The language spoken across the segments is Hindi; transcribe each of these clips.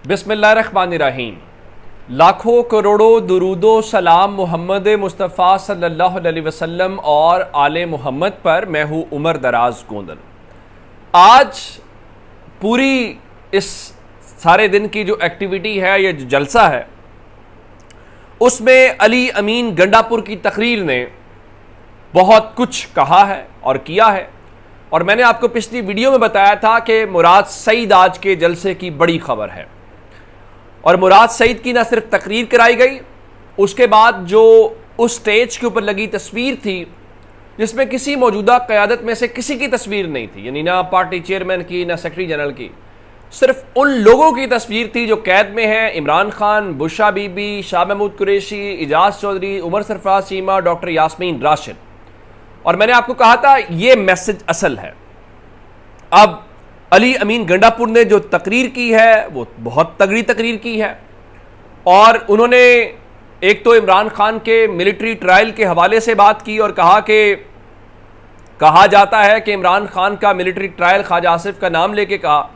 बिस्मिल्लाहिर्रहमानिर्रहीम। लाखों करोड़ों दुरूदो सलाम मोहम्मद मुस्तफ़ा सल्लल्लाहु अलैहि वसल्लम और आले मोहम्मद पर। मैं हूँ उमर दराज गोंदल। आज पूरी इस सारे दिन की जो एक्टिविटी है, ये जो जलसा है, उसमें अली अमीन गंडापुर की तकरीर ने बहुत कुछ कहा है और किया है। और मैंने आपको पिछली वीडियो में बताया था कि मुराद सईद आज के जलसे की बड़ी खबर है। और मुराद सईद की ना सिर्फ तकरीर कराई गई, उसके बाद जो उस स्टेज के ऊपर लगी तस्वीर थी जिसमें किसी मौजूदा क़यादत में से किसी की तस्वीर नहीं थी, यानी ना पार्टी चेयरमैन की, ना सेक्रेटरी जनरल की, सिर्फ उन लोगों की तस्वीर थी जो कैद में हैं। इमरान खान, बुशरा बीबी, शाह महमूद कुरैशी, इजाज चौधरी, उमर सरफराज चीमा, डॉक्टर यास्मीन राशिद। और मैंने आपको कहा था ये मैसेज असल है। अब अली अमीन गंडापुर ने जो तकरीर की है वो बहुत तगड़ी तकरीर की है। और उन्होंने एक तो इमरान खान के मिलिट्री ट्रायल के हवाले से बात की और कहा कि कहा जाता है कि इमरान खान का मिलिट्री ट्रायल ख्वाजा आसिफ का नाम लेके कहा।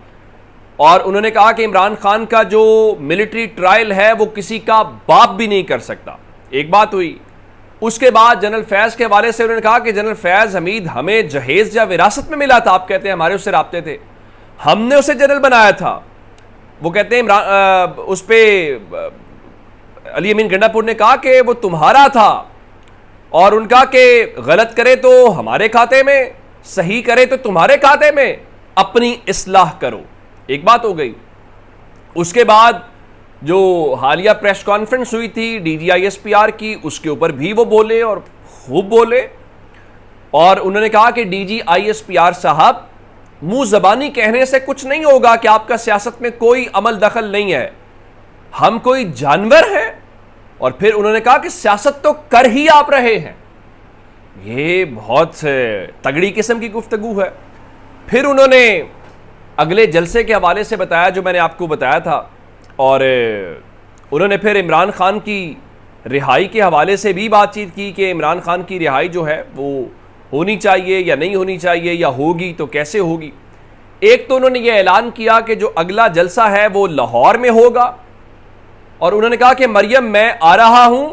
और उन्होंने कहा कि इमरान खान का जो मिलिट्री ट्रायल है वो किसी का बाप भी नहीं कर सकता। एक बात हुई। उसके बाद जनरल फैज़ के हवाले से उन्होंने कहा कि जनरल फैज़ हमीद हमें जहेज या विरासत में मिला था। आप कहते हैं हमारे उससे राब्ते थे, हमने उसे जनरल बनाया था। वो कहते हैं उस पर अली अमीन गंडापुर ने कहा कि वो तुम्हारा था और उनका कि गलत करे तो हमारे खाते में, सही करे तो तुम्हारे खाते में, अपनी इस्लाह करो। एक बात हो गई। उसके बाद जो हालिया प्रेस कॉन्फ्रेंस हुई थी DGISPR की, उसके ऊपर भी वो बोले और खूब बोले। और उन्होंने कहा कि DGISPR साहब, मुंह जबानी कहने से कुछ नहीं होगा कि आपका सियासत में कोई अमल दखल नहीं है, हम कोई जानवर हैं। और फिर उन्होंने कहा कि सियासत तो कर ही आप रहे हैं। ये बहुत तगड़ी किस्म की गुफ्तगू है। फिर उन्होंने अगले जलसे के हवाले से बताया जो मैंने आपको बताया था। और उन्होंने फिर इमरान खान की रिहाई के हवाले से भी बातचीत की कि इमरान खान की रिहाई जो है वो होनी चाहिए या नहीं होनी चाहिए, या होगी तो कैसे होगी। एक तो उन्होंने ये ऐलान किया कि जो अगला जलसा है वो लाहौर में होगा। और उन्होंने कहा कि मरियम मैं आ रहा हूं,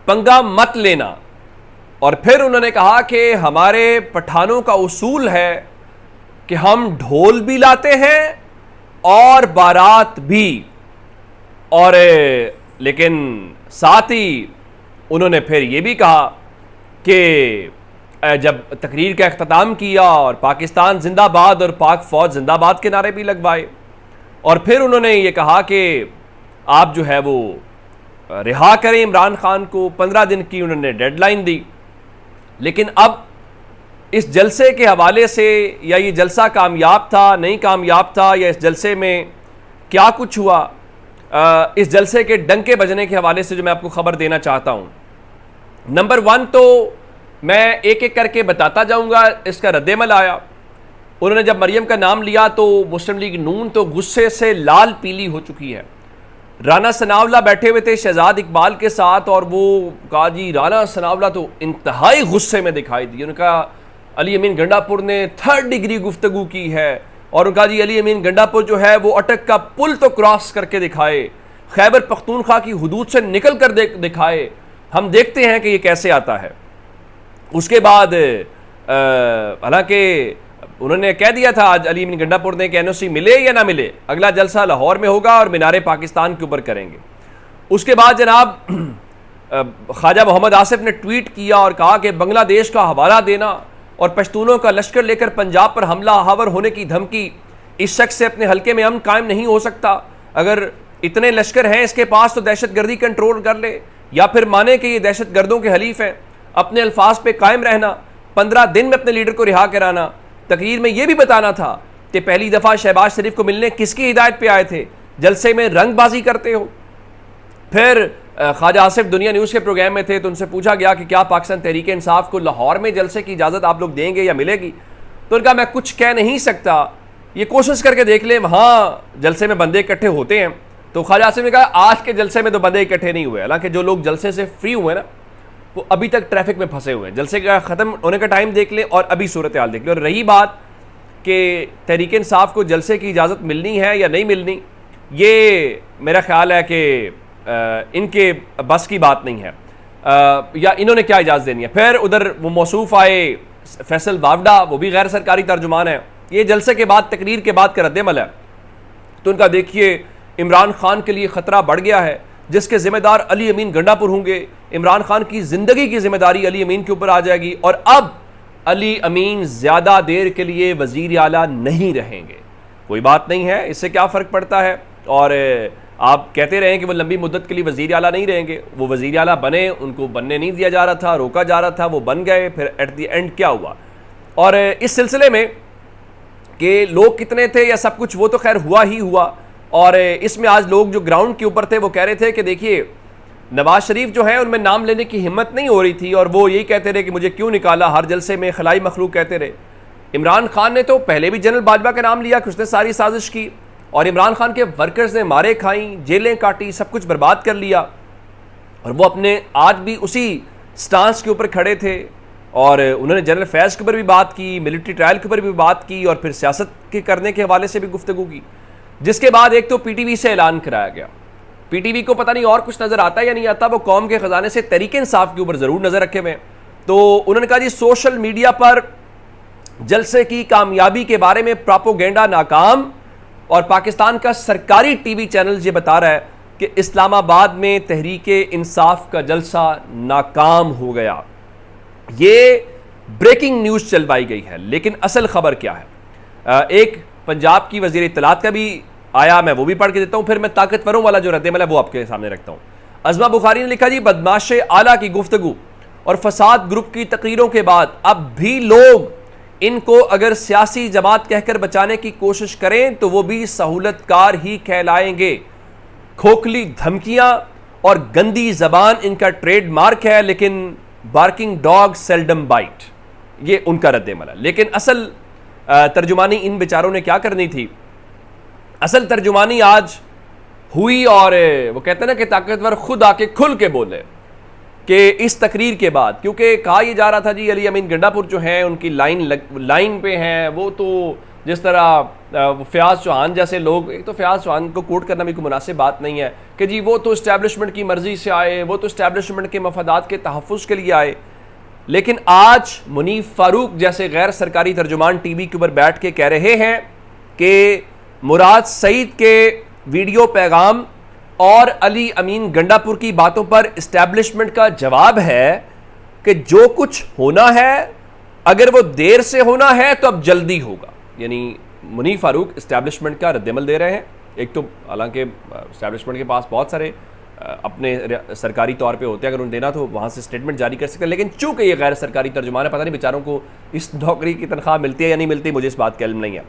पंगा मत लेना। और फिर उन्होंने कहा कि हमारे पठानों का उसूल है कि हम ढोल भी लाते हैं और बारात भी। और लेकिन साथ ही उन्होंने फिर यह भी कहा कि जब तकरीर का अख्ताम किया और पाकिस्तान जिंदाबाद और पाक फौज जिंदाबाद के नारे भी लगवाए। और फिर उन्होंने ये कहा कि आप जो है वो रिहा करें इमरान खान को। 15 दिन की उन्होंने डेडलाइन दी। लेकिन अब इस जलसे के हवाले से, या ये जलसा कामयाब था, नहीं कामयाब था, या इस जलसे में क्या कुछ हुआ, इस जलसे के डंके बजने के हवाले से जो मैं आपको खबर देना चाहता हूँ। नंबर 1 तो मैं एक एक करके बताता जाऊँगा। इसका रद्देमल आया। उन्होंने जब मरियम का नाम लिया तो मुस्लिम लीग नून तो गुस्से से लाल पीली हो चुकी है। राना सनावला बैठे हुए थे शहजाद इकबाल के साथ, और वो कहा जी राना सनावला तो इंतहाई गुस्से में दिखाई दी। उनका अली अमीन गंडापुर ने 3rd डिग्री गुफ्तगू की है। और उनका जी अली अमीन गंडापुर जो है वो अटक का पुल तो क्रॉस करके दिखाए, खैबर पख्तूनख्वा की हुदूद से निकल कर दिखाए, हम देखते हैं कि ये कैसे आता है। उसके बाद हालांकि उन्होंने कह दिया था आज अली अमीन गंडापुर ने कि NOC मिले या ना मिले, अगला जलसा लाहौर में होगा और मीनारे पाकिस्तान के ऊपर करेंगे। उसके बाद जनाब ख्वाजा मोहम्मद आसिफ ने ट्वीट किया और कहा कि बांग्लादेश का हवाला देना और पश्तूनों का लश्कर लेकर पंजाब पर हमला हावर होने की धमकी, इस शख्स से अपने हल्के में अमन कायम नहीं हो सकता। अगर इतने लश्कर हैं इसके पास तो दहशतगर्दी कंट्रोल कर ले, या फिर माने कि ये दहशत गर्दों के हलीफ हैं। अपने अल्फाज पे कायम रहना, 15 दिन में अपने लीडर को रिहा कराना। तकरीर में यह भी बताना था कि पहली दफ़ा शहबाज शरीफ को मिलने किसकी हिदायत पे आए थे, जलसे में रंगबाजी करते हो। फिर ख्वाजा आसिफ दुनिया न्यूज़ के प्रोग्राम में थे तो उनसे पूछा गया कि क्या पाकिस्तान तहरीक इंसाफ को लाहौर में जलसे की इजाज़त आप लोग देंगे या मिलेगी। तो उनका मैं कुछ कह नहीं सकता, ये कोशिश करके देख लें, वहाँ जलसे में बंदे इकट्ठे होते हैं। तो ख्वाजा आसिफ ने कहा आज के जलसे में तो बंदे इकट्ठे नहीं हुए। हालांकि जो लोग जलसे से फ्री हुए ना वो अभी तक ट्रैफिक में फंसे हुए हैं। जलसे का ख़त्म होने का टाइम देख लें और अभी सूरत हाल देख लें। और रही बात कि तहरीक इंसाफ को जलसे की इजाज़त मिलनी है या नहीं मिलनी, ये मेरा ख्याल है कि इनके बस की बात नहीं है, या इन्होंने क्या इजाज़त देनी है। फिर उधर वो मौसूफ आए फैसल बावडा, वो भी गैर सरकारी तर्जुमान है। ये जलसे के बाद, तकरीर के बाद का रद्दमल है। तो उनका देखिए, इमरान खान के लिए ख़तरा बढ़ गया है, जिसके ज़िम्मेदार अली अमीन गंडापुर होंगे। इमरान खान की ज़िंदगी की जिम्मेदारी अली अमीन के ऊपर आ जाएगी, और अब अली अमीन ज़्यादा देर के लिए वज़ीर आला नहीं रहेंगे। कोई बात नहीं है, इससे क्या फ़र्क पड़ता है। और आप कहते रहें कि वो लंबी मुद्दत के लिए वज़ीर आला नहीं रहेंगे। वो वज़ीर आला बने, उनको बनने नहीं दिया जा रहा था, रोका जा रहा था, वो बन गए। फिर एट द एंड क्या हुआ, और इस सिलसिले में कि लोग कितने थे या सब कुछ, वो तो खैर हुआ ही हुआ। और इसमें आज लोग जो ग्राउंड के ऊपर थे वो कह रहे थे कि देखिए, नवाज शरीफ जो है उनमें नाम लेने की हिम्मत नहीं हो रही थी, और वो यही कहते रहे कि मुझे क्यों निकाला, हर जलसे में खलाई मखलूक कहते रहे। इमरान खान ने तो पहले भी जनरल बाजवा का नाम लिया कि उसने सारी साजिश की, और इमरान खान के वर्कर्स ने मारे खाई, जेलें काटी, सब कुछ बर्बाद कर लिया, और वो अपने आज भी उसी स्टांस के ऊपर खड़े थे। और उन्होंने जनरल फैज़ के ऊपर भी बात की, मिलिट्री ट्रायल के ऊपर भी बात की, और फिर सियासत के करने के हवाले से भी गुफ्तगू की। जिसके बाद एक तो पीटीवी से ऐलान कराया गया। पीटीवी को पता नहीं और कुछ नजर आता है या नहीं आता, वो कौम के खजाने से तहरीक इंसाफ के ऊपर जरूर नजर रखे हुए हैं। तो उन्होंने कहा जी, सोशल मीडिया पर जलसे की कामयाबी के बारे में प्रोपेगेंडा नाकाम, और पाकिस्तान का सरकारी टीवी चैनल ये बता रहा है कि इस्लामाबाद में तहरीक इंसाफ का जलसा नाकाम हो गया। ये ब्रेकिंग न्यूज़ चलवाई गई है, लेकिन असल खबर क्या है। एक पंजाब की वज़ीर इत्तलात का भी आया, मैं वो भी पढ़ के देता हूँ, फिर मैं ताकतवरों वाला जो रद्दमल है वो आपके सामने रखता हूँ। अज़मा बुखारी ने लिखा जी, बदमाश आला की गुफ्तगू और फसाद ग्रुप की तकरीरों के बाद अब भी लोग इनको अगर सियासी जमात कहकर बचाने की कोशिश करें तो वो भी सहूलतकार ही कहलाएंगे। खोखली धमकियां और गंदी जबान इनका ट्रेडमार्क है, लेकिन बार्किंग डॉग सेल्डम बाइट, ये उनका रद्दमल है। लेकिन असल तर्जुमानी इन बेचारों ने क्या करनी थी, असल तर्जुमानी आज हुई। और वो कहते हैं ना कि ताकतवर खुद आके खुल के बोले कि इस तकरीर के बाद, क्योंकि कहा यह जा रहा था जी, अली अमीन गंडापुर जो हैं उनकी लाइन पे हैं। वो तो जिस तरह फयाज चौहान जैसे लोग, एक तो फयाज चौहान को कोट करना भी कोई मुनासिब बात नहीं है कि जी वो तो इस्टेब्लिशमेंट की मर्जी से आए, वो तो इस्टेब्लिशमेंट के मफादात के तहफ़्फ़ुज़ के लिए आए। लेकिन आज मुनीफ फारूक जैसे गैर सरकारी तर्जुमान टीवी के ऊपर बैठ के कह रहे हैं कि मुराद सईद के वीडियो पैगाम और अली अमीन गंडापुर की बातों पर इस्टेब्लिशमेंट का जवाब है कि जो कुछ होना है, अगर वो देर से होना है तो अब जल्दी होगा। यानी मुनीफ फारूक इस्टेब्लिशमेंट का रद्दमल दे रहे हैं। एक तो हालांकि इस्टेब्लिशमेंट के पास बहुत सारे अपने सरकारी तौर पे होते हैं, अगर उन्हें देना तो वहाँ से स्टेटमेंट जारी कर सकते हैं, लेकिन चूंकि ये गैर सरकारी तर्जुमान है, पता नहीं बेचारों को इस नौकरी की तनख्वाह मिलती है या नहीं मिलती, मुझे इस बात का इल्म नहीं है।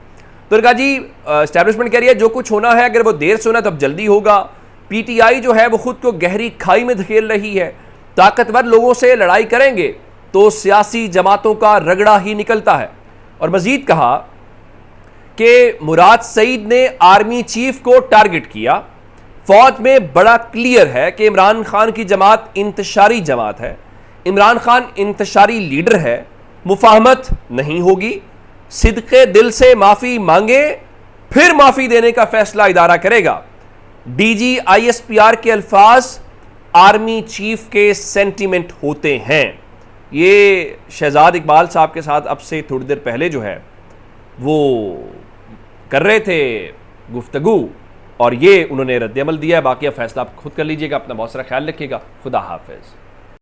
तो कहा जी, इस्टेब्लिशमेंट कह रही है जो कुछ होना है, अगर वो देर से होना तो अब जल्दी होगा। पीटीआई जो है वो खुद को गहरी खाई में धकेल रही है। ताकतवर लोगों से लड़ाई करेंगे तो सियासी जमातों का रगड़ा ही निकलता है। और मजीद कहा कि मुराद सईद ने आर्मी चीफ को टारगेट किया। फौज में बड़ा क्लियर है कि इमरान खान की जमात इंतशारी जमात है, इमरान खान इंतशारी लीडर है, मुफाहमत नहीं होगी। सिद्के दिल से माफी मांगे, फिर माफी देने का फैसला इदारा करेगा। डीजी आईएसपीआर के अल्फाज आर्मी चीफ के सेंटीमेंट होते हैं। ये शहजाद इकबाल साहब के साथ अब से थोड़ी देर पहले जो है वो कर रहे थे गुफ्तगू, और ये उन्होंने रद्दमल दिया है। बाकी अब फैसला आप खुद कर लीजिएगा। अपना बहुत सारा ख्याल रखिएगा। खुदा हाफिज।